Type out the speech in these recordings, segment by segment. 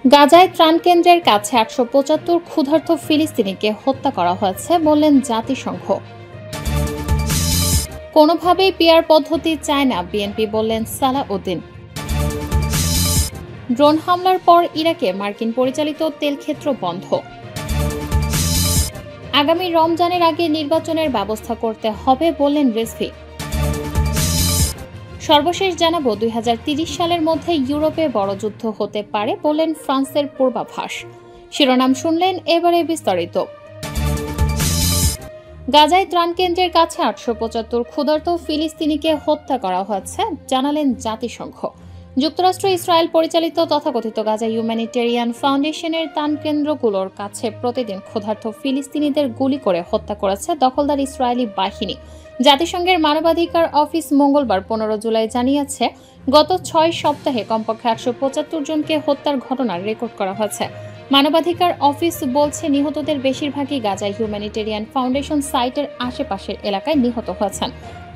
গাজায় ত্রাণ কেন্দ্রের কাছে ৮৭৫ ক্ষুধার্ত ফিলিস্তিনিকে হত্যা করা হয়েছে বললেন জাতিসংঘ। কোনোভাবেই পিআর পদ্ধতি চায় না বিএনপি বললেন সালাউদ্দিন। ড্রোন হামলার পর ইরাকে মার্কিন পরিচালিত তেলক্ষেত্র বন্ধ। আগামী রমজানের আগে নির্বাচনের ব্যবস্থা করতে হবে বললেন রিজভী। সর্বশেষ জানাবো ২০৩০ সালের মধ্যে ইউরোপে বড় যুদ্ধ হতে পারে বললেন ফ্রান্সের পূর্বাভাস। শিরোনাম শুনলেন, এবারে বিস্তারিত। গাজায় ত্রাণ কেন্দ্রের কাছে ৮৭৫ ক্ষুধার্ত ফিলিস্তিনিকে হত্যা করা হয়েছে জানালেন জাতিসংঘ। যুক্তরাষ্ট্র ইসরায়েল পরিচালিত তথাকথিত গাজা হিউম্যানিটেরিয়ান ফাউন্ডেশনের ত্রাণ কেন্দ্রগুলোর কাছে প্রতিদিন ক্ষুধার্ত ফিলিস্তিনিদের গুলি করে হত্যা করেছে দখলদার ইসরায়েলি বাহিনী। জাতিসংঘের মানবাধিকার অফিস মঙ্গলবার ১৫ জুলাই জানিয়েছে, গত ৬ সপ্তাহে কমপক্ষে ৮৭৫ জনকে হত্যার ঘটনার রেকর্ড করা হয়েছে। মানবাধিকার অফিস বলছে, নিহতদের বেশিরভাগই গাজা হিউম্যানিটেরিয়ান ফাউন্ডেশন সাইটের আশেপাশের এলাকায় নিহত হয়েছেন।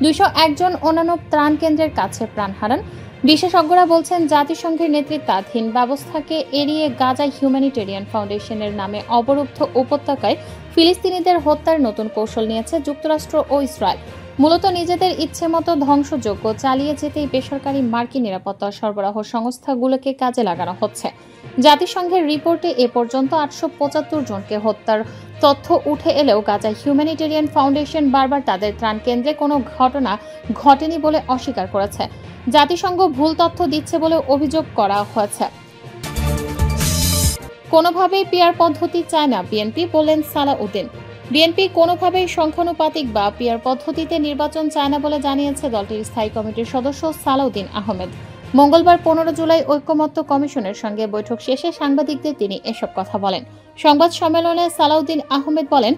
২০১ জন অন্যান্য ত্রাণ কেন্দ্রের কাছে প্রাণ হারান। বিশেষজ্ঞরা বলছেন, জাতিসংঘের নেতৃত্বাধীন ব্যবস্থাকে এড়িয়ে গাজা হিউম্যানিটেরিয়ান ফাউন্ডেশনের নামে অবরুদ্ধ উপত্যকায় ফিলিস্তিনিদের হত্যার নতুন কৌশল নিয়েছে যুক্তরাষ্ট্র ও ইসরায়েল। মূলত নিজেদের ইচ্ছেমতো ধ্বংসযজ্ঞ চালিয়ে যেতেই বেসরকারি মার্কিন নিরাপত্তা সরবরাহ সংস্থাগুলোকে কাজে লাগানো হচ্ছে। জাতিসংঘের রিপোর্টে এ পর্যন্ত ৮৭৫ জনকে হত্যার তথ্য উঠে এলেও গাজা হিউম্যানিটেরিয়ান ফাউন্ডেশন বারবার তাদের ত্রাণ কেন্দ্রে কোনো ঘটনা ঘটেনি বলে অস্বীকার করেছে। জাতিসংঘ ভুল তথ্য দিচ্ছে বলে অভিযোগ করা হয়েছে। কোনোভাবেই পিআর পদ্ধতি চায় না বিএনপি বললেন সালাউদ্দিন। বিএনপি কোনোভাবেই সংখ্যানুপাতিক বা পিআর পদ্ধতিতে নির্বাচন চায় না বলে জানিয়েছে দলটির স্থায়ী কমিটির সদস্য সালাউদ্দিন আহমেদ। মঙ্গলবার ১৫ জুলাই ঐকমত্য কমিশনের সঙ্গে বৈঠক শেষে সাংবাদিকদের তিনি এসব কথা বলেন। সংবাদ সম্মেলনে সালাউদ্দিন আহমেদ বলেন,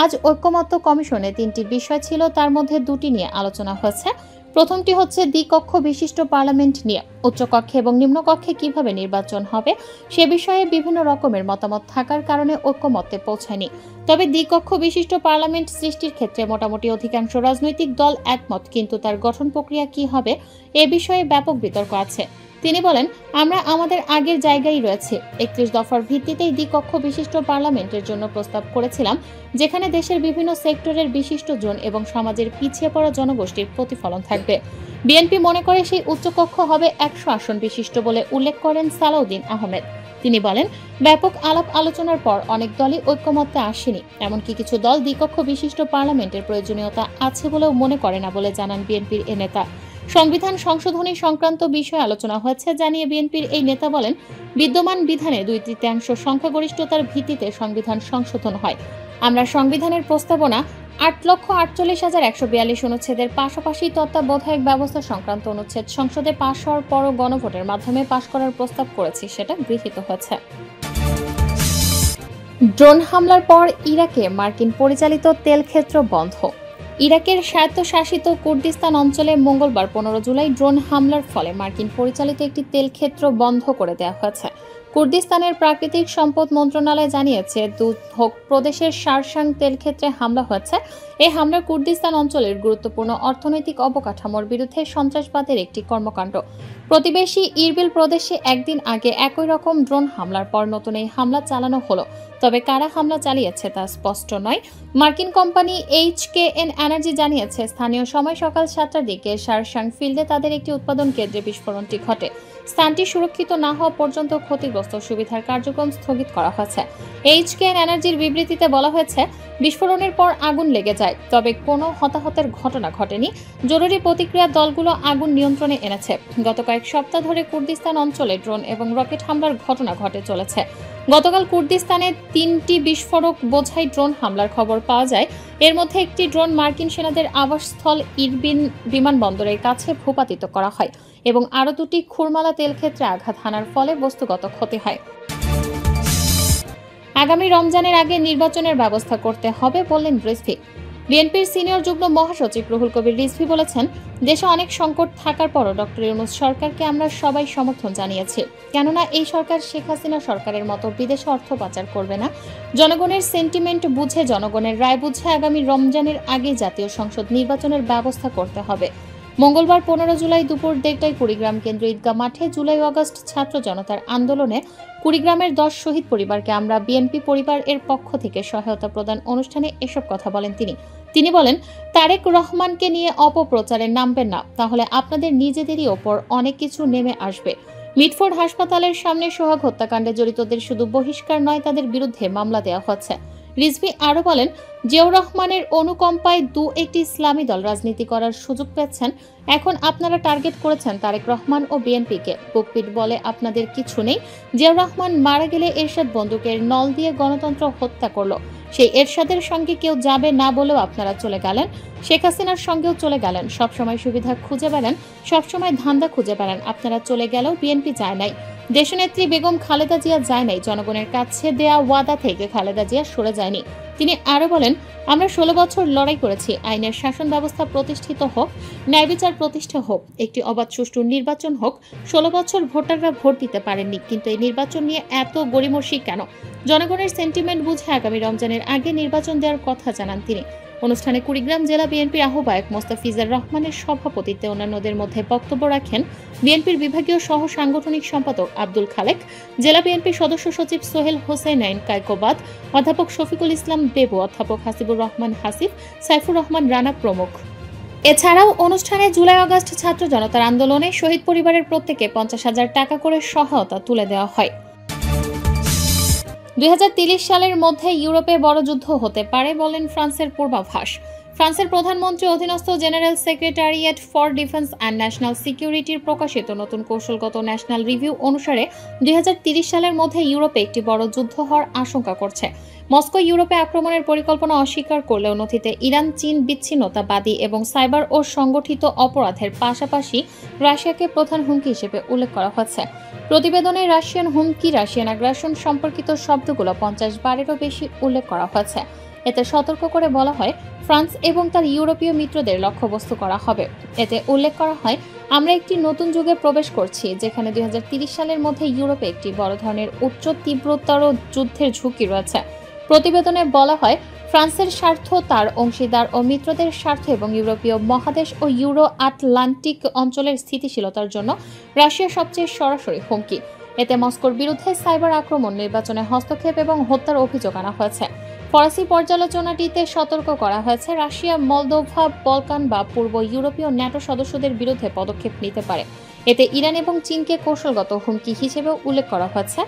আজ ঐকমত্য কমিশনে ৩টি বিষয় ছিল, তার মধ্যে ২টি নিয়ে আলোচনা হয়েছে। প্রথমটি হচ্ছে দ্বিকক্ষ বিশিষ্ট পার্লামেন্ট নিয়ে। উচ্চকক্ষে এবং নিম্নকক্ষে কিভাবে নির্বাচন হবে সে বিষয়ে বিভিন্ন রকমের মতামত থাকার কারণে ঐকমত্যে পৌঁছায়নি। তবে দ্বিকক্ষ বিশিষ্ট পার্লামেন্ট সৃষ্টির ক্ষেত্রে মোটামুটি অধিকাংশ রাজনৈতিক দল একমত, কিন্তু তার গঠন প্রক্রিয়া কি হবে এ বিষয়ে ব্যাপক বিতর্ক আছে। তিনি বলেন, আমরা আমাদের আগের জায়গায় রয়েছে। ৩১ দফার ভিত্তিতেই দ্বিকক্ষ বিশিষ্ট পার্লামেন্টের জন্য প্রস্তাব করেছিলাম, যেখানে দেশের বিভিন্ন সেক্টরের বিশিষ্ট জন এবং সমাজের পিছিয়ে পড়া জনগোষ্ঠীর প্রতিফলন থাকবে। বিএনপি মনে করে সেই উচ্চকক্ষ হবে ১০০ আসন বিশিষ্ট বলে উল্লেখ করেন সালাউদ্দিন আহমেদ। তিনি বলেন, ব্যাপক আলাপ আলোচনার পর অনেক দলই ঐকমত্যে আসেনি। এমনকি কিছু দল দ্বিকক্ষ বিশিষ্ট পার্লামেন্টের প্রয়োজনীয়তা আছে বলেও মনে করে না বলে জানান বিএনপির এ নেতা। সংবিধান সংশোধনী সংক্রান্ত বিষয়ে আলোচনা হয়েছে জানিয়ে বিএনপির এই নেতা বলেন, বিদ্যমান বিধানে ২/৩ সংখ্যাগরিষ্ঠতার ভিত্তিতে সংবিধান সংশোধন হয়। আমরা সংবিধানের প্রস্তাবনা ৮,৪৮,১৪২ অনুচ্ছেদের পাশাপাশি তত্ত্বাবধায়ক ব্যবস্থা সংক্রান্ত অনুচ্ছেদ সংসদে পাশ হওয়ার পরও গণভোটের মাধ্যমে পাশ করার প্রস্তাব করেছি, সেটা গৃহীত হয়েছে। ড্রোন হামলার পর ইরাকে মার্কিন পরিচালিত তেলক্ষেত্র বন্ধ। ইরাকের স্বায়ত্তশাসিত কুর্দিস্তান অঞ্চলে মঙ্গলবার ১৫ জুলাই ড্রোন হামলার ফলে মার্কিন পরিচালিত একটি তেলক্ষেত্র বন্ধ করে দেওয়া হয়েছে। কুর্দিস্তানের প্রাকৃতিক সম্পদ মন্ত্রণালয় জানিয়েছে, দুধক প্রদেশের শারশাং তেলক্ষেত্রে হামলা হয়েছে। এই হামলা কুর্দিস্তান অঞ্চলের গুরুত্বপূর্ণ অর্থনৈতিক অবকাঠামোর বিরুদ্ধে সন্ত্রাসবাদের একটি কর্মকাণ্ড। প্রতিবেশী ইরবিল প্রদেশে একদিন আগে একই রকম ড্রোন হামলার পর নতুন এই হামলা চালানো হলো। তবে কারা হামলা চালিয়েছে তা স্পষ্ট নয়। মার্কিন কোম্পানি HKN এনার্জি জানিয়েছে, স্থানীয় সময় সকাল ৭টার দিকে শারশাং ফিল্ডে তাদের একটি উৎপাদন কেন্দ্রে বিস্ফোরণটি ঘটে। স্থানটি সুরক্ষিত না হওয়া পর্যন্ত ক্ষতিগ্রস্ত সুবিধার কার্যক্রম স্থগিত করা হয়েছে। HKN এনার্জির বিবৃতিতে বলা হয়েছে, বিস্ফোরণের পর আগুন লেগে যায়, তবে কোনো হতাহতের ঘটনা ঘটেনি। জরুরি প্রতিক্রিয়া দলগুলো আগুন নিয়ন্ত্রণে এনেছে। গত কয়েক সপ্তাহ ধরে কুর্দিস্তান অঞ্চলে ড্রোন এবং রকেট হামলার ঘটনা ঘটে চলেছে। গতকাল কুর্দিস্তানে ৩টি বিস্ফোরক বোঝাই ড্রোন হামলার খবর পাওয়া যায়। এর মধ্যে একটি ড্রোন মার্কিন সেনাদের আবাসস্থল ইরবিল বিমানবন্দরের কাছে ভূপাতিত করা হয় এবং আরও ২টি খুরমালা তেলক্ষেত্রে আঘাত হানার ফলে বস্তুগত ক্ষতি হয়। আগামী রমজানের আগে নির্বাচনের ব্যবস্থা করতে হবে বললেন রিজভী। বিএনপির সিনিয়র যুগ্ম মহাসচিব রুহুল কবির রিজভী বলেছেন, দেশে অনেক সংকট থাকার পরও ডক্টর ইউনূস সরকারকে আমরা সবাই সমর্থন জানিয়েছি, কেননা এই সরকার শেখ হাসিনা সরকারের মতো বিদেশে অর্থ পাচার করবে না। জনগণের সেন্টিমেন্ট বুঝে, জনগণের রায় বুঝে আগামী রমজানের আগে জাতীয় সংসদ নির্বাচনের ব্যবস্থা করতে হবে। মঙ্গলবার 15 জুলাই দুপুর 1:30টায় কুড়িগ্রাম কেন্দ্র ঈদগাহ মাঠে জুলাই আগস্ট ছাত্র জনতার আন্দোলনে কুড়িগ্রামের 10 শহীদ পরিবারকে আমরা বিএনপি পরিবার এর পক্ষ থেকে সহায়তা প্রদান অনুষ্ঠানে এসব কথা বলেন তিনি বলেন, তারেক রহমানকে নিয়ে অপপ্রচারে নামবেন না, তাহলে আপনাদের নিজেদেরই ওপর অনেক কিছু নেমে আসবে। মিটফোর্ড হাসপাতালের সামনে সোহাগ হত্যাকাণ্ডে জড়িতদের শুধু বহিষ্কার নয়, তাদের বিরুদ্ধে মামলা দেওয়া হচ্ছে। রিজভী আরও বলেন, জিয়াউর রহমানের অনুকম্পায় একটি ইসলামী দল রাজনীতি করার সুযোগ পেয়েছেন। এখন আপনারা টার্গেট করেছেন তারেক রহমান ও বিএনপিকে। বুকপিট বলে আপনাদের কিছু নেই। জিয়াউর রহমান মারা গেলে এরশাদ বন্দুকের নল দিয়ে গণতন্ত্র হত্যা করলো। সেই এরশাদের সঙ্গে কেউ যাবে না বলেও আপনারা চলে গেলেন। শেখ হাসিনার সঙ্গেও চলে গেলেন। সবসময় সুবিধা খুঁজে বেড়ান, সবসময় ধান্দা খুঁজে বেড়ান। আপনারা চলে গেলেও বিএনপি যায় নাই। দেশনেত্রী বেগম খালেদা জিয়া যায় নাই। জনগণের কাছে দেয়া ওয়াদা থেকে খালেদা জিয়া সরে যায়নি। তিনি আরও বলেন, আমরা 16 বছর লড়াই করেছি। আইনের শাসন ব্যবস্থা প্রতিষ্ঠিত হোক, ন্যায় বিচার প্রতিষ্ঠা হোক, একটি অবাধ সুষ্ঠু নির্বাচন হোক। 16 বছর ভোটাররা ভোট দিতে পারেননি, কিন্তু এই নির্বাচন নিয়ে এত গড়িমসি কেন? জনগণের সেন্টিমেন্ট বুঝে আগামী রমজানের আগে নির্বাচন দেওয়ার কথা জানান তিনি। অনুষ্ঠানে কুড়িগ্রাম জেলা বিএনপির আহ্বায়ক মোস্তাফিজুর রহমানের সভাপতিত্বে অন্যান্যদের মধ্যে বক্তব্য রাখেন বিএনপির বিভাগীয় সহ সাংগঠনিক সম্পাদক আব্দুল খালেক, জেলা বিএনপির সদস্য সচিব সোহেল হোসেনাইন কায়কোবাদ, অধ্যাপক শফিকুল ইসলাম বেবু, অধ্যাপক হাসিবুর রহমান হাসিফ, সাইফুর রহমান রানা প্রমুখ। এছাড়াও অনুষ্ঠানে জুলাই আগস্ট ছাত্র জনতার আন্দোলনে শহীদ পরিবারের প্রত্যেকে 50,000 টাকা করে সহায়তা তুলে দেওয়া হয়। 2030 সালের মধ্যে ইউরোপে বড় যুদ্ধ হতে পারে বলেন ফ্রান্সের পূর্বাভাস। ফ্রান্সের প্রধানমন্ত্রী অধীনস্থ general secretariat for defence and national সিকিউরিটির প্রকাশিত নতুন কৌশলগত ন্যাশনাল রিভিউ অনুসারে 2030 সালের মধ্যে ইউরোপে একটি বড় যুদ্ধ হওয়ার আশঙ্কা করছে। মস্কো ইউরোপে আক্রমণের পরিকল্পনা অস্বীকার করলেও নথিতে ইরান, চীন, বিচ্ছিন্নতাবাদী এবং সাইবার ও সংগঠিত অপরাধের পাশাপাশি রাশিয়াকে প্রধান হুমকি হিসেবে উল্লেখ করা হয়েছে। প্রতিবেদনে রাশিয়ান হুমকি, রাশিয়ান আগ্রাসন সম্পর্কিত শব্দগুলো 50 বারেরও বেশি উল্লেখ করা হয়েছে। এতে সতর্ক করে বলা হয়, ফ্রান্স এবং তার ইউরোপীয় মিত্রদের লক্ষ্যবস্তু করা হবে। এতে উল্লেখ করা হয়, আমরা একটি নতুন যুগে প্রবেশ করছি, যেখানে 2030 সালের মধ্যে ইউরোপে একটি বড় ধরনের উচ্চ তীব্রতর যুদ্ধের ঝুঁকি রয়েছে। প্রতিবেদনে বলা হয়, ফ্রান্সের স্বার্থ, তার অংশীদার ও মিত্রদের স্বার্থ এবং ইউরোপীয় মহাদেশ ও ইউরো আটলান্টিক অঞ্চলের স্থিতিশীলতার জন্য রাশিয়া সবচেয়ে সরাসরি হুমকি। এতে মস্কোর বিরুদ্ধে সাইবার আক্রমণ, নির্বাচনে হস্তক্ষেপ এবং হত্যার অভিযোগ আনা হয়েছে। ফরাসি পর্যালোচনাটিতে সতর্ক করা হয়েছে, রাশিয়া মলদোভা, বলকান বা পূর্ব ইউরোপীয় ন্যাটো সদস্যদের বিরুদ্ধে পদক্ষেপ নিতে পারে। এতে ইরান এবং চীনকে কৌশলগত হুমকি হিসেবেও উল্লেখ করা হয়েছে।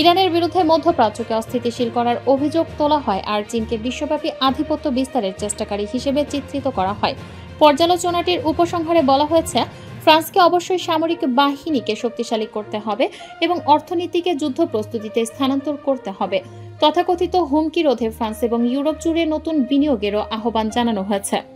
ইরানের বিরুদ্ধে মধ্যপ্রাচ্যকে অস্থিতিশীল করার অভিযোগ তোলা হয়, আর চীনকে বিশ্বব্যাপী আধিপত্য বিস্তারের চেষ্টাকারী হিসেবে চিত্রিত করা হয়। পর্যালোচনাটির উপসংহারে বলা হয়েছে, ফ্রান্সকে অবশ্যই সামরিক বাহিনীকে শক্তিশালী করতে হবে এবং অর্থনীতিকে যুদ্ধ প্রস্তুতিতে স্থানান্তর করতে হবে। তথাকথিত হুমকি রোধে ফ্রান্স এবং ইউরোপ জুড়ে নতুন বিনিয়োগেরও আহ্বান জানানো হয়েছে।